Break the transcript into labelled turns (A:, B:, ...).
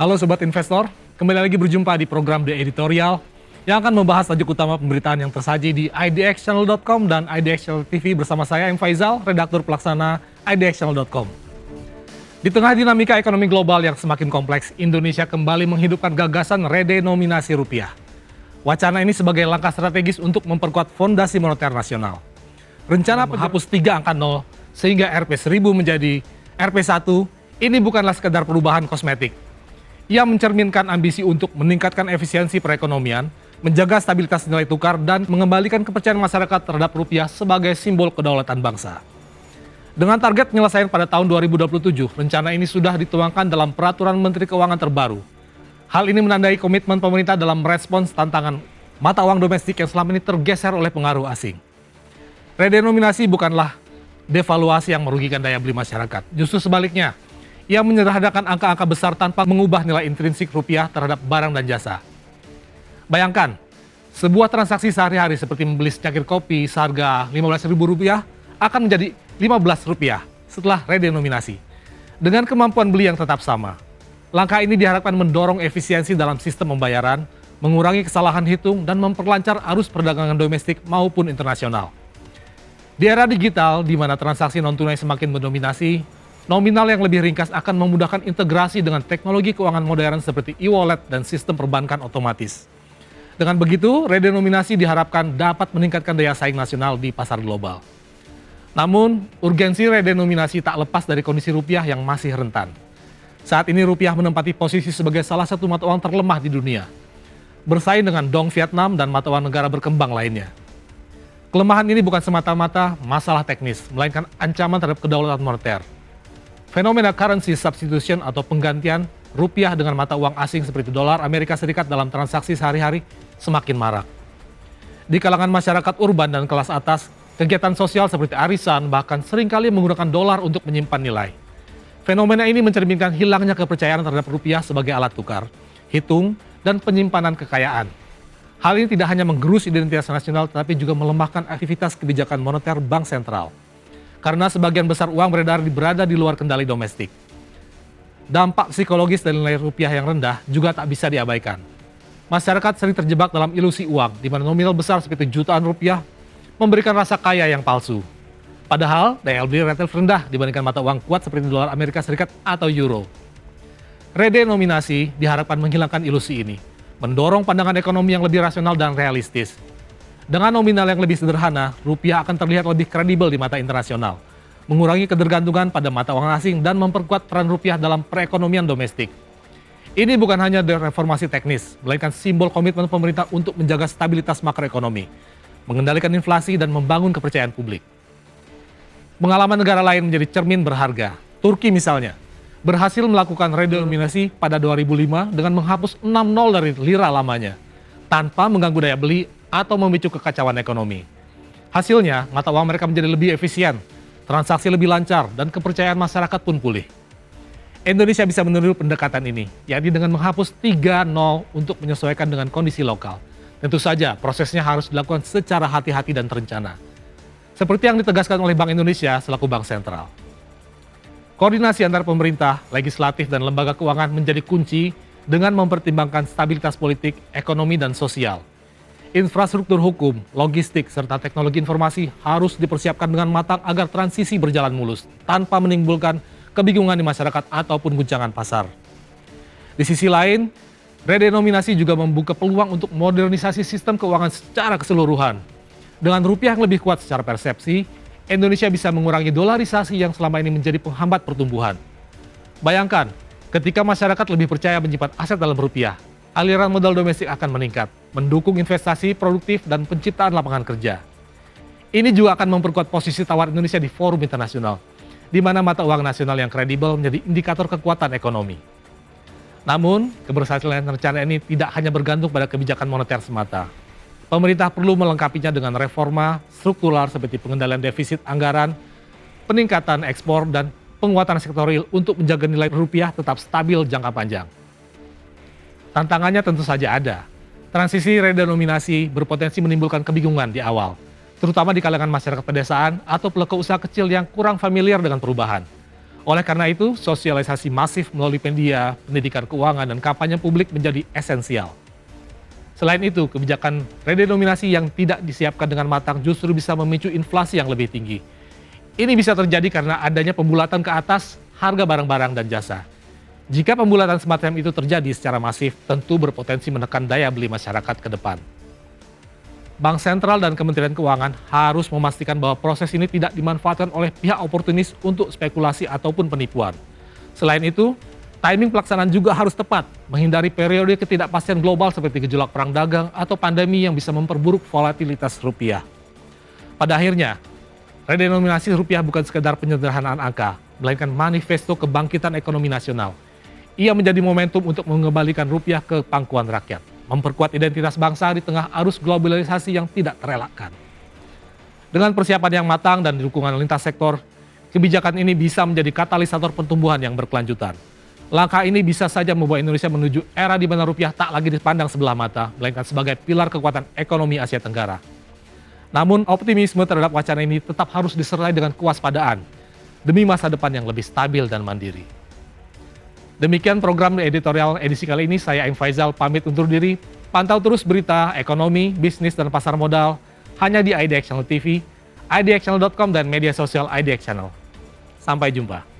A: Halo Sobat Investor, kembali lagi berjumpa di program The Editorial yang akan membahas tajuk utama pemberitaan yang tersaji di idxchannel.com dan IDX TV bersama saya, M. Faizal, redaktur pelaksana idxchannel.com. Di tengah dinamika ekonomi global yang semakin kompleks, Indonesia kembali menghidupkan gagasan redenominasi rupiah. Wacana ini sebagai langkah strategis untuk memperkuat fondasi moneter nasional. Rencana menghapus 3 angka 0 sehingga Rp1000 menjadi Rp1 ini bukanlah sekedar perubahan kosmetik. Ia mencerminkan ambisi untuk meningkatkan efisiensi perekonomian, menjaga stabilitas nilai tukar, dan mengembalikan kepercayaan masyarakat terhadap rupiah sebagai simbol kedaulatan bangsa. Dengan target penyelesaian pada tahun 2027, rencana ini sudah dituangkan dalam Peraturan Menteri Keuangan terbaru. Hal ini menandai komitmen pemerintah dalam merespons tantangan mata uang domestik yang selama ini tergeser oleh pengaruh asing. Redenominasi bukanlah devaluasi yang merugikan daya beli masyarakat. Justru sebaliknya, ia menyederhanakan angka-angka besar tanpa mengubah nilai intrinsik rupiah terhadap barang dan jasa. Bayangkan, sebuah transaksi sehari-hari seperti membeli secangkir kopi seharga Rp15.000 akan menjadi Rp15 setelah redenominasi. Dengan kemampuan beli yang tetap sama, langkah ini diharapkan mendorong efisiensi dalam sistem pembayaran, mengurangi kesalahan hitung, dan memperlancar arus perdagangan domestik maupun internasional. Di era digital, di mana transaksi non-tunai semakin mendominasi, nominal yang lebih ringkas akan memudahkan integrasi dengan teknologi keuangan modern seperti e-wallet dan sistem perbankan otomatis. Dengan begitu, redenominasi diharapkan dapat meningkatkan daya saing nasional di pasar global. Namun, urgensi redenominasi tak lepas dari kondisi rupiah yang masih rentan. Saat ini rupiah menempati posisi sebagai salah satu mata uang terlemah di dunia, bersaing dengan dong Vietnam dan mata uang negara berkembang lainnya. Kelemahan ini bukan semata-mata masalah teknis, melainkan ancaman terhadap kedaulatan moneter. Fenomena currency substitution atau penggantian rupiah dengan mata uang asing seperti dolar Amerika Serikat dalam transaksi sehari-hari semakin marak. Di kalangan masyarakat urban dan kelas atas, kegiatan sosial seperti arisan bahkan seringkali menggunakan dolar untuk menyimpan nilai. Fenomena ini mencerminkan hilangnya kepercayaan terhadap rupiah sebagai alat tukar, hitung, dan penyimpanan kekayaan. Hal ini tidak hanya menggerus identitas nasional, tetapi juga melemahkan aktivitas kebijakan moneter bank sentral. Karena sebagian besar uang berada di luar kendali domestik. Dampak psikologis dari nilai rupiah yang rendah juga tak bisa diabaikan. Masyarakat sering terjebak dalam ilusi uang, di mana nominal besar seperti jutaan rupiah memberikan rasa kaya yang palsu. Padahal, daya beli relatif rendah dibandingkan mata uang kuat seperti dolar Amerika Serikat atau euro. Redenominasi diharapkan menghilangkan ilusi ini, mendorong pandangan ekonomi yang lebih rasional dan realistis. Dengan nominal yang lebih sederhana, rupiah akan terlihat lebih kredibel di mata internasional, mengurangi ketergantungan pada mata uang asing dan memperkuat peran rupiah dalam perekonomian domestik. Ini bukan hanya reformasi teknis, melainkan simbol komitmen pemerintah untuk menjaga stabilitas makroekonomi, mengendalikan inflasi, dan membangun kepercayaan publik. Pengalaman negara lain menjadi cermin berharga. Turki misalnya, berhasil melakukan redenominasi pada 2005 dengan menghapus 6 nol dari lira lamanya, tanpa mengganggu daya beli atau memicu kekacauan ekonomi. Hasilnya, mata uang mereka menjadi lebih efisien, transaksi lebih lancar, dan kepercayaan masyarakat pun pulih. Indonesia bisa meniru pendekatan ini, yakni dengan menghapus 3 nol untuk menyesuaikan dengan kondisi lokal. Tentu saja, prosesnya harus dilakukan secara hati-hati dan terencana. Seperti yang ditegaskan oleh Bank Indonesia selaku Bank Sentral. Koordinasi antar pemerintah, legislatif, dan lembaga keuangan menjadi kunci dengan mempertimbangkan stabilitas politik, ekonomi, dan sosial. Infrastruktur hukum, logistik, serta teknologi informasi harus dipersiapkan dengan matang agar transisi berjalan mulus, tanpa menimbulkan kebingungan di masyarakat ataupun guncangan pasar. Di sisi lain, redenominasi juga membuka peluang untuk modernisasi sistem keuangan secara keseluruhan. Dengan rupiah yang lebih kuat secara persepsi, Indonesia bisa mengurangi dolarisasi yang selama ini menjadi penghambat pertumbuhan. Bayangkan, ketika masyarakat lebih percaya menyimpan aset dalam rupiah, aliran modal domestik akan meningkat, mendukung investasi produktif dan penciptaan lapangan kerja. Ini juga akan memperkuat posisi tawar Indonesia di forum internasional, di mana mata uang nasional yang kredibel menjadi indikator kekuatan ekonomi. Namun, keberhasilan rencana ini tidak hanya bergantung pada kebijakan moneter semata. Pemerintah perlu melengkapinya dengan reforma struktural seperti pengendalian defisit anggaran, peningkatan ekspor, dan penguatan sektor real untuk menjaga nilai rupiah tetap stabil jangka panjang. Tantangannya tentu saja ada. Transisi redenominasi berpotensi menimbulkan kebingungan di awal, terutama di kalangan masyarakat pedesaan atau pelaku usaha kecil yang kurang familiar dengan perubahan. Oleh karena itu, sosialisasi masif melalui media, pendidikan keuangan, dan kampanye publik menjadi esensial. Selain itu, kebijakan redenominasi yang tidak disiapkan dengan matang justru bisa memicu inflasi yang lebih tinggi. Ini bisa terjadi karena adanya pembulatan ke atas harga barang-barang dan jasa. Jika pembulatan semacam itu terjadi secara masif, tentu berpotensi menekan daya beli masyarakat ke depan. Bank Sentral dan Kementerian Keuangan harus memastikan bahwa proses ini tidak dimanfaatkan oleh pihak oportunis untuk spekulasi ataupun penipuan. Selain itu, timing pelaksanaan juga harus tepat, menghindari periode ketidakpastian global seperti gejolak perang dagang atau pandemi yang bisa memperburuk volatilitas rupiah. Pada akhirnya, redenominasi rupiah bukan sekedar penyederhanaan angka, melainkan manifesto kebangkitan ekonomi nasional. Ia menjadi momentum untuk mengembalikan rupiah ke pangkuan rakyat, memperkuat identitas bangsa di tengah arus globalisasi yang tidak terelakkan. Dengan persiapan yang matang dan dukungan lintas sektor, kebijakan ini bisa menjadi katalisator pertumbuhan yang berkelanjutan. Langkah ini bisa saja membawa Indonesia menuju era di mana rupiah tak lagi dipandang sebelah mata, melainkan sebagai pilar kekuatan ekonomi Asia Tenggara. Namun, optimisme terhadap wacana ini tetap harus disertai dengan kewaspadaan, demi masa depan yang lebih stabil dan mandiri. Demikian program editorial edisi kali ini, saya Aim Faizal pamit undur diri. Pantau terus berita ekonomi, bisnis, dan pasar modal hanya di IDX Channel TV, idxchannel.com, dan media sosial IDX Channel. Sampai jumpa.